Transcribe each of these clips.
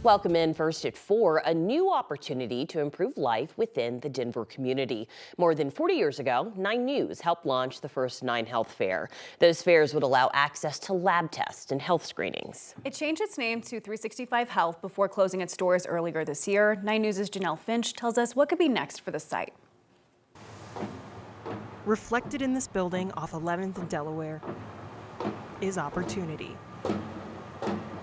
Welcome in first at 4, a new opportunity to improve life within the Denver community. More than 40 years ago, 9 News helped launch the first 9 Health Fair. Those fairs would allow access to lab tests and health screenings. It changed its name to 365 Health before closing its doors earlier this year. 9 News' Janelle Finch tells us what could be next for the site. Reflected in this building off 11th and Delaware is opportunity.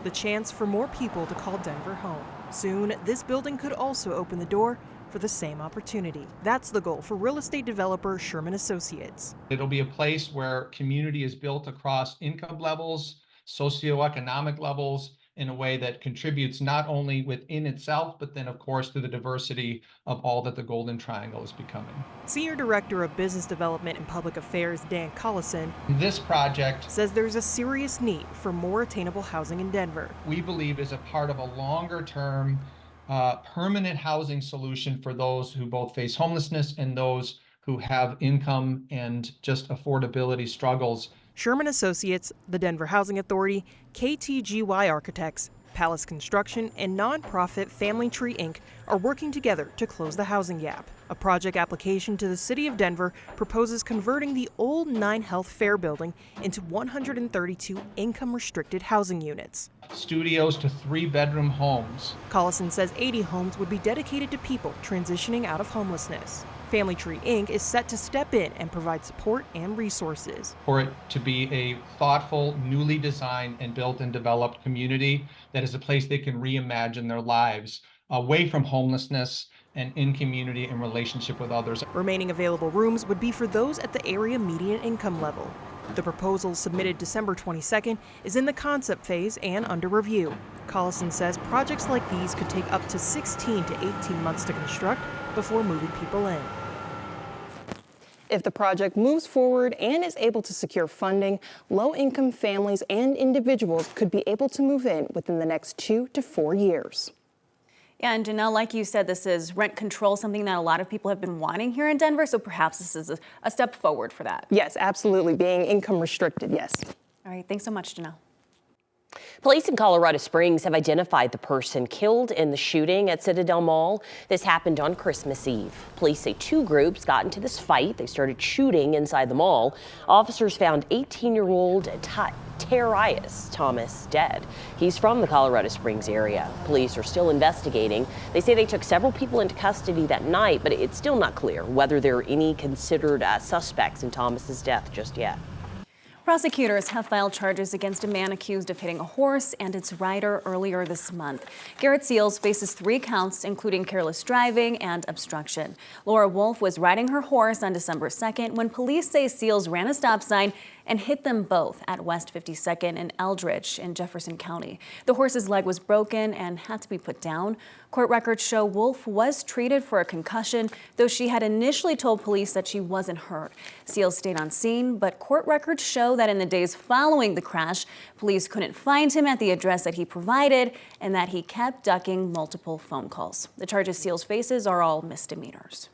The chance for more people to call Denver home. Soon, this building could also open the door for the same opportunity. That's the goal for real estate developer Sherman Associates. It'll be a place where community is built across income levels, socioeconomic levels, in a way that contributes not only within itself, but then of course to the diversity of all that the Golden Triangle is becoming. Senior Director of Business Development and Public Affairs Dan Collison This project says there's a serious need for more attainable housing in Denver. we believe is a part of a longer term permanent housing solution for those who both face homelessness and those who have income and just affordability struggles. Sherman Associates, the Denver Housing Authority, KTGY Architects, Palace Construction, and nonprofit Family Tree Inc. are working together to close the housing gap. A project application to the City of Denver proposes converting the old 9 Health Fair building into 132 income-restricted housing units. Studios to 3-bedroom homes. Collison says 80 homes would be dedicated to people transitioning out of homelessness. Family Tree Inc. is set to step in and provide support and resources. For it to be a thoughtful, newly designed and built and developed community that is a place they can reimagine their lives away from homelessness and in community and relationship with others. Remaining available rooms would be for those at the area median income level. The proposal, submitted December 22nd, is in the concept phase and under review. Collison says projects like these could take up to 16 to 18 months to construct before moving people in. If the project moves forward and is able to secure funding, low-income families and individuals could be able to move in within the next 2 to 4 years. Yeah, and Janelle, like you said, this is rent control, something that a lot of people have been wanting here in Denver, so perhaps this is a step forward for that. Yes, absolutely. Being income restricted, yes. All right, thanks so much, Janelle. Police in Colorado Springs have identified the person killed in the shooting at Citadel Mall. This happened on Christmas Eve. Police say 2 groups got into this fight. They started shooting inside the mall. Officers found 18-year-old Terrius Thomas dead. He's from the Colorado Springs area. Police are still investigating. They say they took several people into custody that night, but it's still not clear whether there are any considered suspects in Thomas's death just yet. Prosecutors have filed charges against a man accused of hitting a horse and its rider earlier this month. Garrett Seals faces 3 counts, including careless driving and obstruction. Laura Wolf was riding her horse on December 2nd when police say Seals ran a stop sign and hit them both at West 52nd and Eldridge in Jefferson County. The horse's leg was broken and had to be put down. Court records show Wolf was treated for a concussion, though she had initially told police that she wasn't hurt. Seals stayed on scene, but court records show that in the days following the crash, police couldn't find him at the address that he provided and that he kept ducking multiple phone calls. The charges Seals faces are all misdemeanors.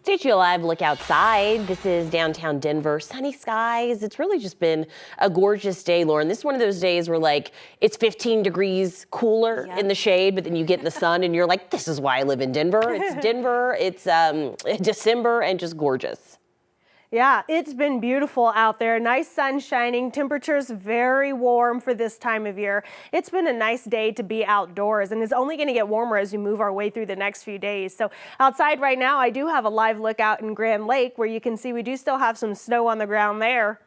Take you a live look outside. This is downtown Denver. Sunny skies. It's really just been a gorgeous day, Lauren. This is one of those days where like it's 15 degrees cooler in the shade, but then you get in the sun and you're like, this is why I live in Denver. It's Denver. It's December and just gorgeous. Yeah, it's been beautiful out there. Nice sun shining. Temperatures very warm for this time of year. It's been a nice day to be outdoors, and it's only going to get warmer as we move our way through the next few days. So outside right now, I do have a live look out in Grand Lake where you can see we do still have some snow on the ground there.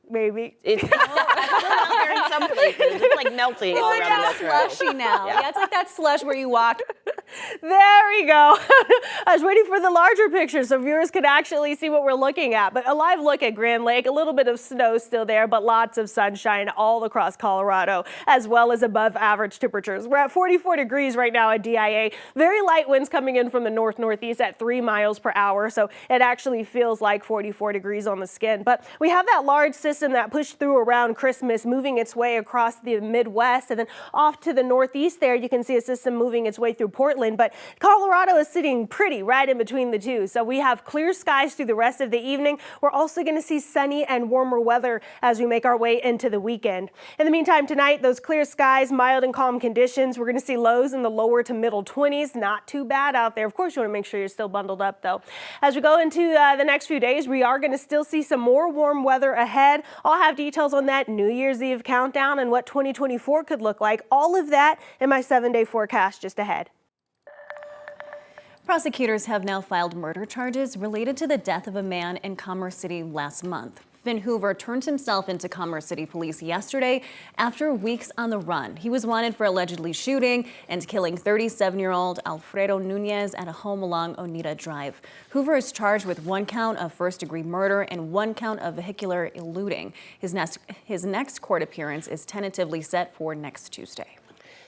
Maybe. It's still out there in some places. It's like melting. It's all like around that the metro. slushy now. Yeah, it's like that slush where you walk. There we go. I was waiting for the larger picture so viewers could actually see what we're looking at. But a live look at Grand Lake, a little bit of snow still there, but lots of sunshine all across Colorado, as well as above average temperatures. We're at 44 degrees right now at DIA. Very light winds coming in from the north-northeast at 3 miles per hour. So it actually feels like 44 degrees on the skin. But we have that large system that pushed through around Christmas, moving its way across the Midwest. And then off to the northeast there, you can see a system moving its way through Portland Portland, but Colorado is sitting pretty right in between the two. So we have clear skies through the rest of the evening. We're also going to see sunny and warmer weather as we make our way into the weekend. In the meantime, tonight, those clear skies, mild and calm conditions. We're going to see lows in the lower to middle 20s. Not too bad out there. Of course, you want to make sure you're still bundled up, though. As we go into the next few days, we are going to still see some more warm weather ahead. I'll have details on that New Year's Eve countdown and what 2024 could look like. All of that in my 7-day forecast just ahead. Prosecutors have now filed murder charges related to the death of a man in Commerce City last month. Finn Hoover turned himself into Commerce City police yesterday after weeks on the run. He was wanted for allegedly shooting and killing 37-year-old Alfredo Nunez at a home along Oneida Drive. Hoover is charged with 1 count of first-degree murder and 1 count of vehicular eluding. His next court appearance is tentatively set for next Tuesday.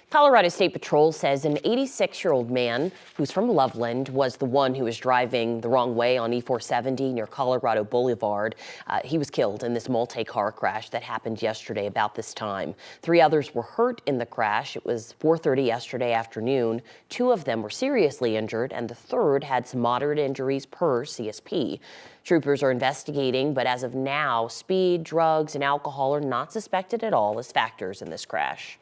Colorado State Patrol says an 86-year-old man who's from Loveland was the one who was driving the wrong way on E-470 near Colorado Boulevard. He was killed in this multi-car crash that happened yesterday about this time. 3 others were hurt in the crash. It was 4:30 yesterday afternoon. 2 of them were seriously injured, and the third had some moderate injuries per CSP. Troopers are investigating, but as of now, speed, drugs, and alcohol are not suspected at all as factors in this crash.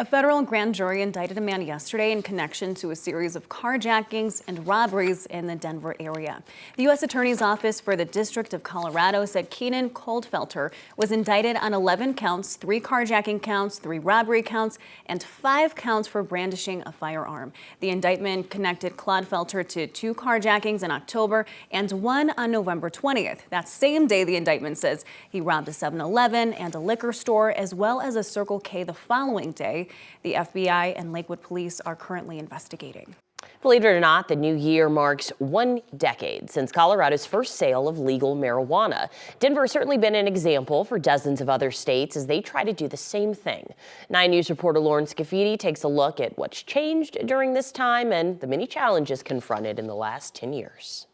A federal grand jury indicted a man yesterday in connection to a series of carjackings and robberies in the Denver area. The U.S. Attorney's Office for the District of Colorado said Keenan Coldfelter was indicted on 11 counts, 3 carjacking counts, 3 robbery counts, and 5 counts for brandishing a firearm. The indictment connected Clodfelter to 2 carjackings in October and 1 on November 20th. That same day, the indictment says he robbed a 7-Eleven and a liquor store, as well as a Circle K the following day. The FBI and Lakewood police are currently investigating. Believe it or not, the new year marks 1 decade since Colorado's first sale of legal marijuana. Denver has certainly been an example for dozens of other states as they try to do the same thing. 9 News reporter Lauren Scafidi takes a look at what's changed during this time and the many challenges confronted in the last 10 years.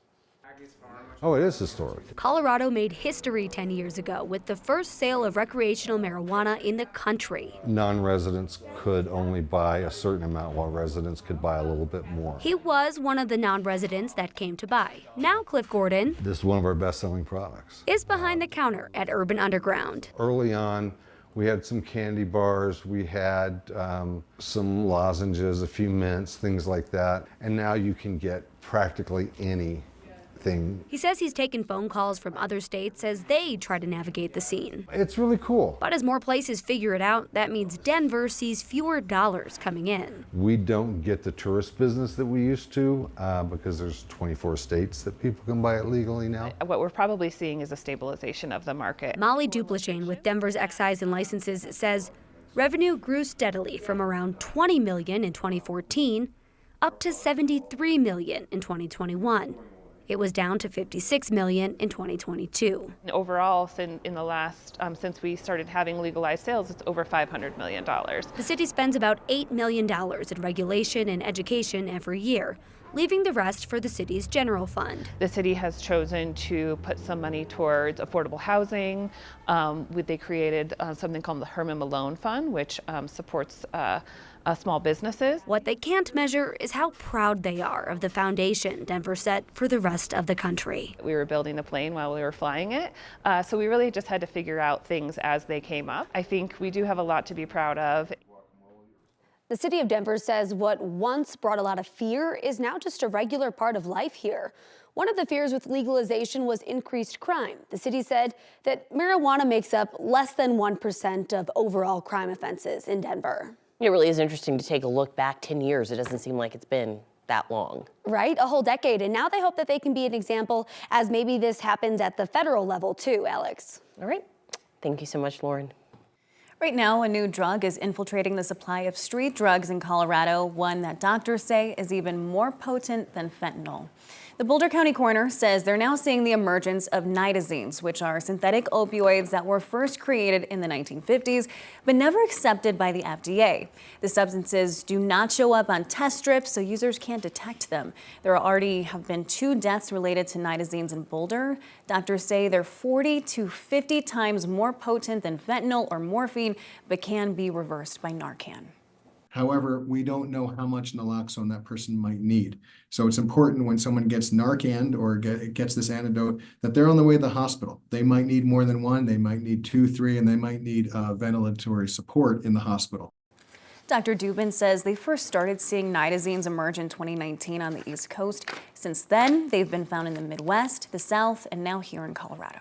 Oh, it is historic. Colorado made history 10 years ago with the first sale of recreational marijuana in the country. Non-residents could only buy a certain amount while residents could buy a little bit more. He was one of the non-residents that came to buy. Now Cliff Gordon, This is one of our best-selling products. is behind the counter at Urban Underground. Early on, we had some candy bars, we had some lozenges, a few mints, things like that. And now you can get practically anything. He says he's taken phone calls from other states as they try to navigate the scene. It's really cool. But as more places figure it out, that means Denver sees fewer dollars coming in. We don't get the tourist business that we used to because there's 24 states that people can buy it legally now. What we're probably seeing is a stabilization of the market. Molly Duplachane with Denver's Excise and Licenses says revenue grew steadily from around $20 million in 2014 up to $73 million in 2021. It was down to $56 million in 2022. Overall, in the last, since we started having legalized sales, it's over $500 million. The city spends about $8 million in regulation and education every year, leaving the rest for the city's general fund. The city has chosen to put some money towards affordable housing. They created something called the Herman Malone Fund, which supports small businesses. What they can't measure is how proud they are of the foundation Denver set for the rest of the country. We were building the plane while we were flying it, so we really just had to figure out things as they came up. I think we do have a lot to be proud of. The city of Denver says what once brought a lot of fear is now just a regular part of life here. One of the fears with legalization was increased crime. The city said that marijuana makes up less than 1% of overall crime offenses in Denver. It really is interesting to take a look back 10 years. It doesn't seem like it's been that long. Right? A whole decade. And now they hope that they can be an example as maybe this happens at the federal level too, Alex. All right. Thank you so much, Lauren. Right now, a new drug is infiltrating the supply of street drugs in Colorado, one that doctors say is even more potent than fentanyl. The Boulder County coroner says they're now seeing the emergence of nitazines, which are synthetic opioids that were first created in the 1950s, but never accepted by the FDA. The substances do not show up on test strips, so users can't detect them. There already have been 2 deaths related to nitazines in Boulder. Doctors say they're 40 to 50 times more potent than fentanyl or morphine, but can be reversed by Narcan. However, we don't know how much naloxone that person might need. So it's important when someone gets Narcan or gets this antidote that they're on the way to the hospital. They might need more than one, they might need 2, 3, and they might need ventilatory support in the hospital. Dr. Dubin says they first started seeing nitazenes emerge in 2019 on the East Coast. Since then, they've been found in the Midwest, the South, and now here in Colorado.